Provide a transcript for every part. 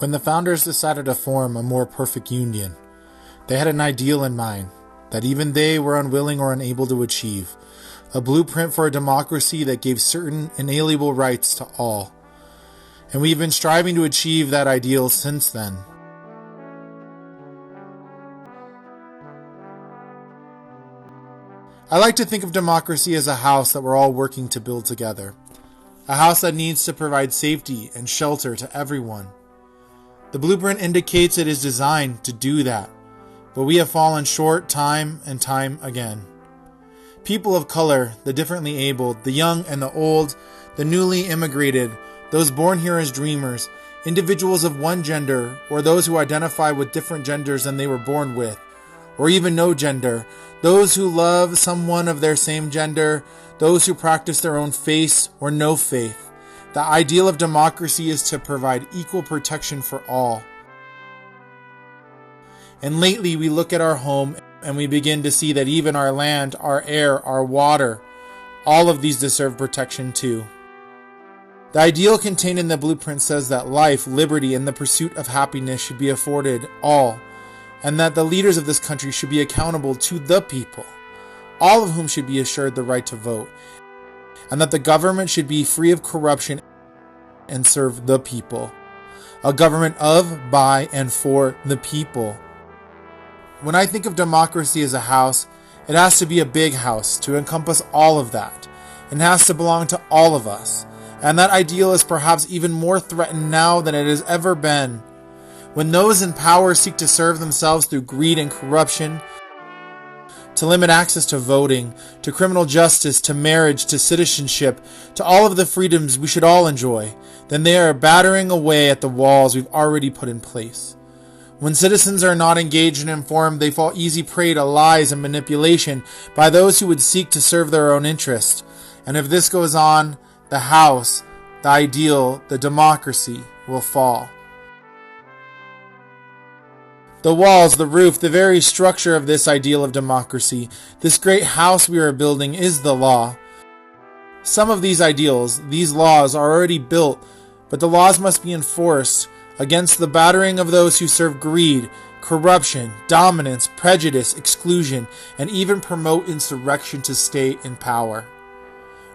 When the founders decided to form a more perfect union, they had an ideal in mind that even they were unwilling or unable to achieve, a blueprint for a democracy that gave certain inalienable rights to all. And we've been striving to achieve that ideal since then. I like to think of democracy as a house that we're all working to build together. A house that needs to provide safety and shelter to everyone. The blueprint indicates it is designed to do that, but we have fallen short time and time again. People of color, the differently abled, the young and the old, the newly immigrated, those born here as dreamers, individuals of one gender, or those who identify with different genders than they were born with, or even no gender, those who love someone of their same gender, those who practice their own faith or no faith. The ideal of democracy is to provide equal protection for all. And lately we look at our home and we begin to see that even our land, our air, our water, all of these deserve protection too. The ideal contained in the blueprint says that life, liberty, and the pursuit of happiness should be afforded all, and that the leaders of this country should be accountable to the people, all of whom should be assured the right to vote, and that the government should be free of corruption and serve the people. A government of, by, and for the people. When I think of democracy as a house, it has to be a big house to encompass all of that, and has to belong to all of us. And that ideal is perhaps even more threatened now than it has ever been. When those in power seek to serve themselves through greed and corruption, to limit access to voting, to criminal justice, to marriage, to citizenship, to all of the freedoms we should all enjoy, then they are battering away at the walls we've already put in place. When citizens are not engaged and informed, they fall easy prey to lies and manipulation by those who would seek to serve their own interest. And if this goes on, the house, the ideal, the democracy will fall. The walls, the roof, the very structure of this ideal of democracy, this great house we are building is the law. Some of these ideals, these laws are already built, but the laws must be enforced against the battering of those who serve greed, corruption, dominance, prejudice, exclusion, and even promote insurrection to stay in power.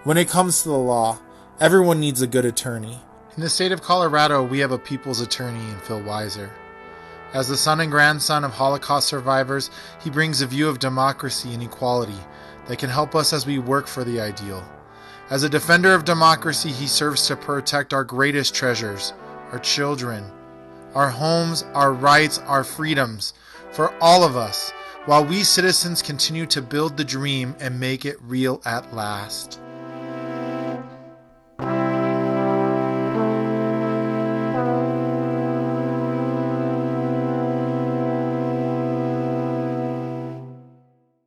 When it comes to the law, everyone needs a good attorney. In the state of Colorado, we have a people's attorney in Phil Weiser. As the son and grandson of Holocaust survivors, he brings a view of democracy and equality that can help us as we work for the ideal. As a defender of democracy, he serves to protect our greatest treasures, our children, our homes, our rights, our freedoms, for all of us, while we citizens continue to build the dream and make it real at last.